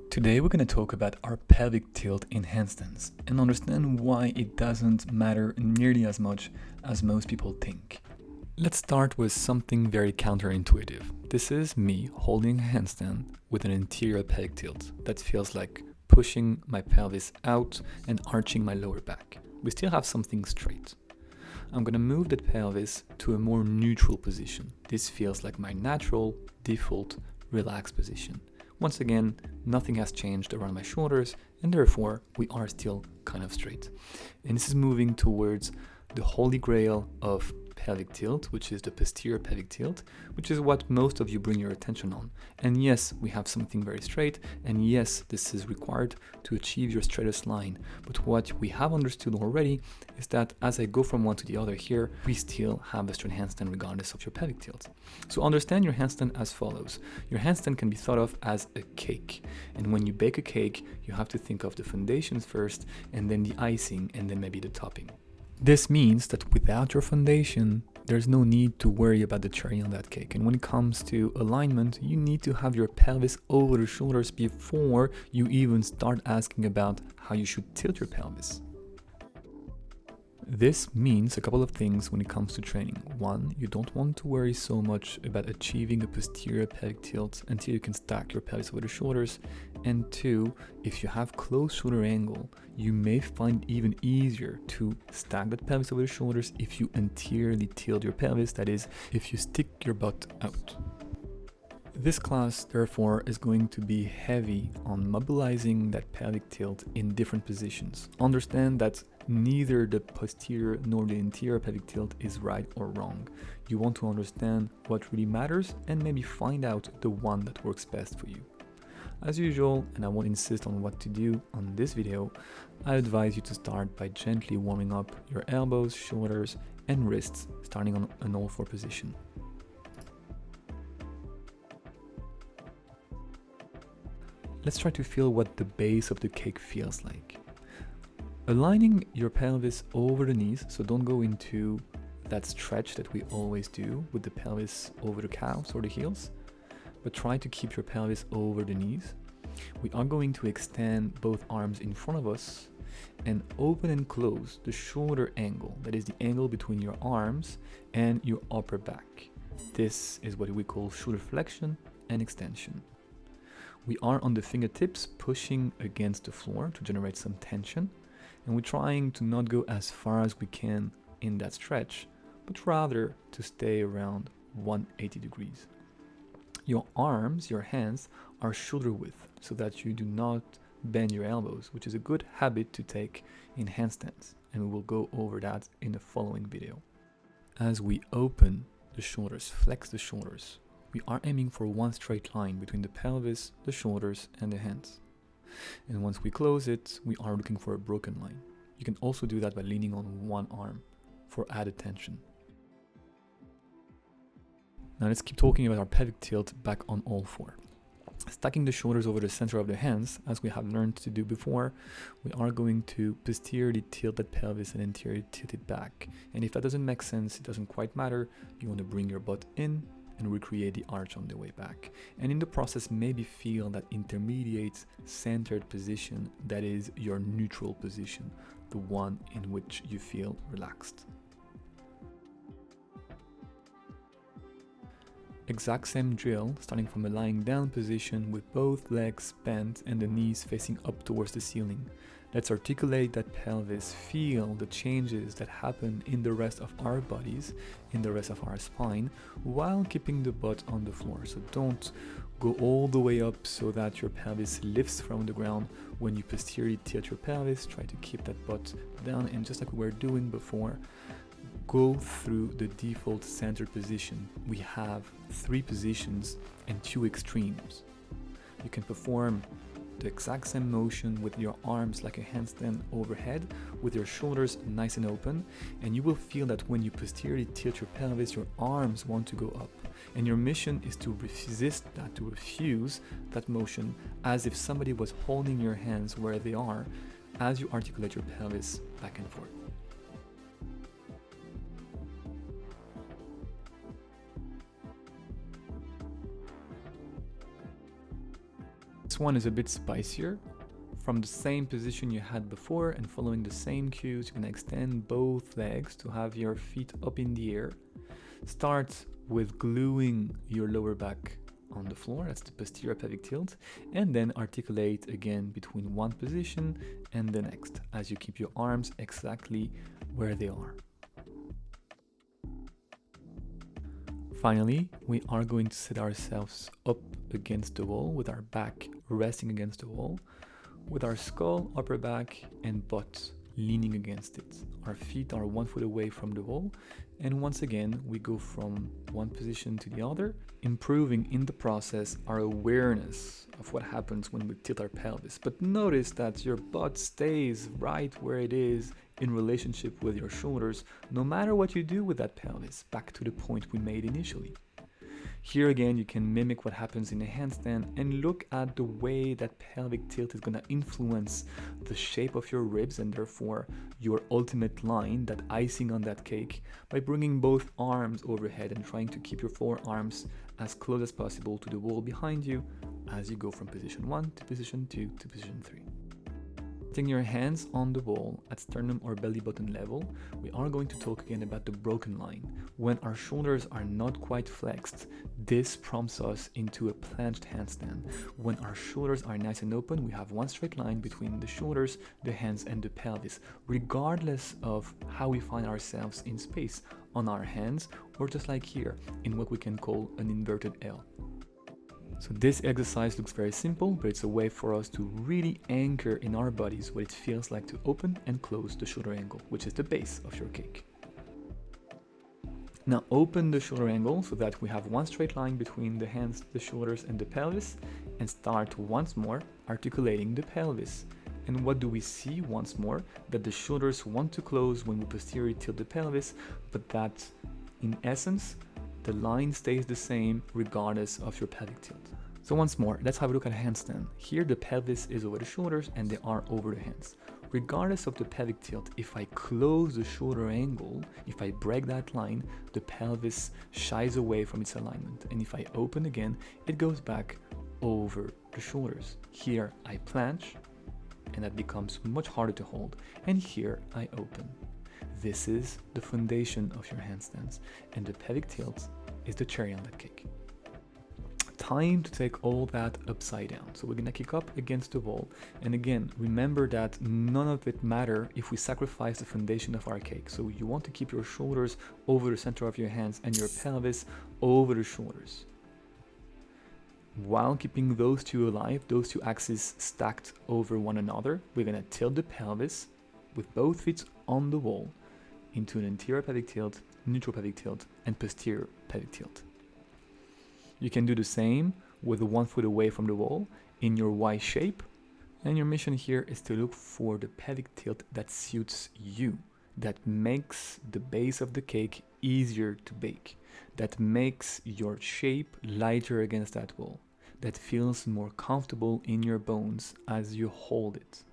Today we're going to talk about our pelvic tilt in handstands and understand why it doesn't matter nearly as much as most people think. Let's start with something very counterintuitive. This is me holding a handstand with an anterior pelvic tilt that feels like pushing my pelvis out and arching my lower back. We still have something straight. I'm going to move the pelvis to a more neutral position. This feels like my natural, default, relaxed position. Once again, nothing has changed around my shoulders, and therefore we are still kind of straight. And this is moving towards the holy grail of pelvic tilt, which is the posterior pelvic tilt, which is what most of you bring your attention on. And yes, we have something very straight, and yes, this is required to achieve your straightest line. But what we have understood already is that as I go from one to the other here, we still have a straight handstand regardless of your pelvic tilt. So understand your handstand as follows. Your handstand can be thought of as a cake. And when you bake a cake, you have to think of the foundations first, and then the icing, and then maybe the topping. This means that without your foundation, there's no need to worry about the cherry on that cake. And when it comes to alignment, you need to have your pelvis over the shoulders before you even start asking about how you should tilt your pelvis. This means a couple of things when it comes to training. One, you don't want to worry so much about achieving a posterior pelvic tilt until you can stack your pelvis over the shoulders. And two, if you have close shoulder angle, you may find it even easier to stack that pelvis over the shoulders if you anteriorly tilt your pelvis, that is, if you stick your butt out. This class, therefore, is going to be heavy on mobilizing that pelvic tilt in different positions. Understand that neither the posterior nor the anterior pelvic tilt is right or wrong. You want to understand what really matters and maybe find out the one that works best for you. As usual, and I won't insist on what to do on this video, I advise you to start by gently warming up your elbows, shoulders, and wrists, starting on an all-four position. Let's try to feel what the base of the cake feels like. Aligning your pelvis over the knees, so don't go into that stretch that we always do with the pelvis over the calves or the heels, but try to keep your pelvis over the knees. We are going to extend both arms in front of us and open and close the shoulder angle, that is the angle between your arms and your upper back. This is what we call shoulder flexion and extension. We are on the fingertips pushing against the floor to generate some tension, and we're trying to not go as far as we can in that stretch, but rather to stay around 180 degrees. Your arms, your hands, are shoulder width so that you do not bend your elbows, which is a good habit to take in handstands, and we will go over that in the following video. As we open the shoulders, flex the shoulders, we are aiming for one straight line between the pelvis, the shoulders, and the hands. And once we close it, we are looking for a broken line. You can also do that by leaning on one arm for added tension. Now let's keep talking about our pelvic tilt back on all four. Stacking the shoulders over the center of the hands, as we have learned to do before, we are going to posteriorly tilt that pelvis and anteriorly tilt it back. And if that doesn't make sense, it doesn't quite matter. You want to bring your butt in and recreate the arch on the way back. And in the process, maybe feel that intermediate centered position that is your neutral position, the one in which you feel relaxed. Exact same drill, starting from a lying down position with both legs bent and the knees facing up towards the ceiling. Let's articulate that pelvis, feel the changes that happen in the rest of our bodies, in the rest of our spine, while keeping the butt on the floor. So don't go all the way up so that your pelvis lifts from the ground. When you posteriorly tilt your pelvis, try to keep that butt down, and just like we were doing before, go through the default centered position. We have 3 positions and 2 extremes. You can perform the exact same motion with your arms like a handstand overhead, with your shoulders nice and open, and you will feel that when you posteriorly tilt your pelvis, your arms want to go up. And your mission is to resist that, to refuse that motion, as if somebody was holding your hands where they are as you articulate your pelvis back and forth. This one is a bit spicier. From the same position you had before and following the same cues, you can extend both legs to have your feet up in the air. Start with gluing your lower back on the floor, that's the posterior pelvic tilt, and then articulate again between one position and the next as you keep your arms exactly where they are. Finally, we are going to set ourselves up against the wall with our back resting against the wall, with our skull, upper back, and butt leaning against it. Our feet are 1 foot away from the wall, and once again we go from one position to the other, improving in the process our awareness of what happens when we tilt our pelvis. But notice that your butt stays right where it is in relationship with your shoulders, no matter what you do with that pelvis, back to the point we made initially. Here again, you can mimic what happens in a handstand and look at the way that pelvic tilt is going to influence the shape of your ribs and therefore your ultimate line, that icing on that cake, by bringing both arms overhead and trying to keep your forearms as close as possible to the wall behind you as you go from position 1 to position 2 to position 3. Putting your hands on the wall at sternum or belly button level, we are going to talk again about the broken line. When our shoulders are not quite flexed, this prompts us into a plunged handstand. When our shoulders are nice and open, we have one straight line between the shoulders, the hands, and the pelvis, regardless of how we find ourselves in space, on our hands, or just like here, in what we can call an inverted L. So this exercise looks very simple, but it's a way for us to really anchor in our bodies what it feels like to open and close the shoulder angle, which is the base of your cake. Now open the shoulder angle so that we have one straight line between the hands, the shoulders, and the pelvis, and start once more articulating the pelvis. And what do we see once more? That the shoulders want to close when we posteriorly tilt the pelvis, but that in essence, the line stays the same regardless of your pelvic tilt. So once more, let's have a look at a handstand. Here the pelvis is over the shoulders and they are over the hands. Regardless of the pelvic tilt, if I close the shoulder angle, if I break that line, the pelvis shies away from its alignment. And if I open again, it goes back over the shoulders. Here I planche, and that becomes much harder to hold. And here I open. This is the foundation of your handstands, and the pelvic tilt is the cherry on that cake. Time to take all that upside down. So we're gonna kick up against the wall, and again, remember that none of it matters if we sacrifice the foundation of our cake. So you want to keep your shoulders over the center of your hands and your pelvis over the shoulders. While keeping those two alive, those two axes stacked over one another, we're gonna tilt the pelvis with both feet on the wall into an anterior pelvic tilt, neutral pelvic tilt, and posterior pelvic tilt. You can do the same with 1 foot away from the wall in your Y shape, and your mission here is to look for the pelvic tilt that suits you, that makes the base of the cake easier to bake, that makes your shape lighter against that wall, that feels more comfortable in your bones as you hold it.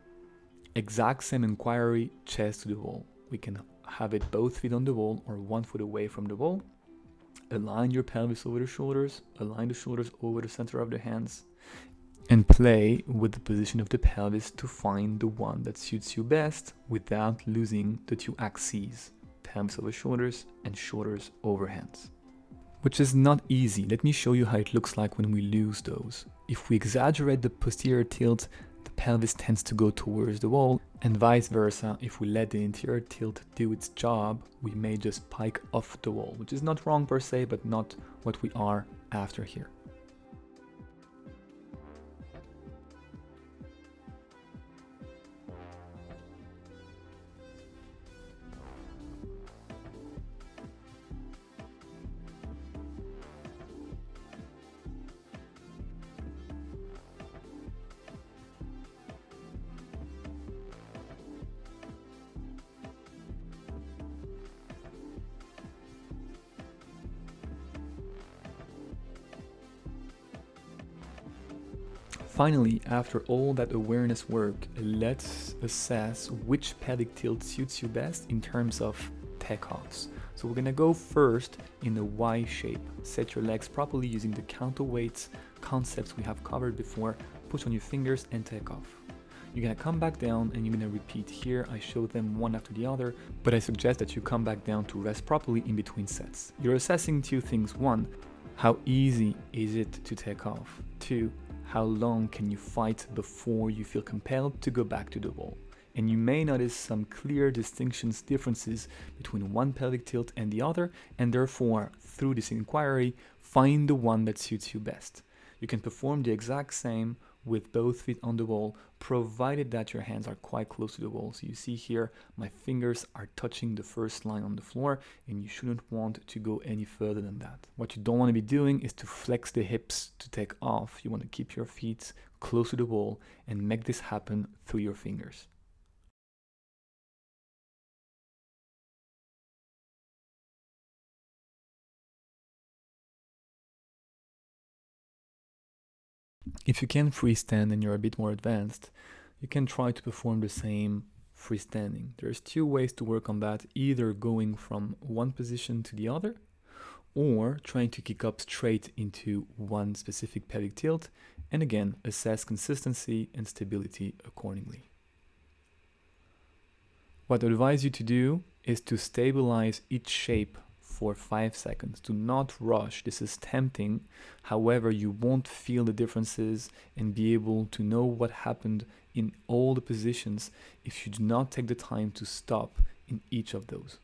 Exact same inquiry, chest to the wall. We can have it both feet on the wall or 1 foot away from the wall. Align your pelvis over the shoulders, align the shoulders over the center of the hands, and play with the position of the pelvis to find the one that suits you best without losing the two axes, pelvis over shoulders and shoulders over hands. Which is not easy. Let me show you how it looks like when we lose those. If we exaggerate the posterior tilt, the pelvis tends to go towards the wall, and vice versa. If we let the interior tilt do its job, we may just pike off the wall, which is not wrong per se, but not what we are after here. Finally, after all that awareness work, let's assess which pelvic tilt suits you best in terms of takeoffs. So we're gonna go first in a Y shape. Set your legs properly using the counterweights concepts we have covered before. push on your fingers and take off. You're gonna come back down and you're gonna repeat here. I show them one after the other, but I suggest that you come back down to rest properly in between sets. You're assessing two things. One, how easy is it to take off? Two, how long can you fight before you feel compelled to go back to the wall? And you may notice some clear differences between one pelvic tilt and the other, and therefore, through this inquiry, find the one that suits you best. You can perform the exact same with both feet on the wall, provided that your hands are quite close to the wall. So you see here, my fingers are touching the first line on the floor, and you shouldn't want to go any further than that. What you don't want to be doing is to flex the hips to take off. You want to keep your feet close to the wall and make this happen through your fingers. If you can freestand and you're a bit more advanced, you can try to perform the same freestanding. There's two ways to work on that, either going from one position to the other, or trying to kick up straight into one specific pelvic tilt, and again, assess consistency and stability accordingly. What I advise you to do is to stabilize each shape for 5 seconds. Do not rush. This is tempting. However, you won't feel the differences and be able to know what happened in all the positions if you do not take the time to stop in each of those.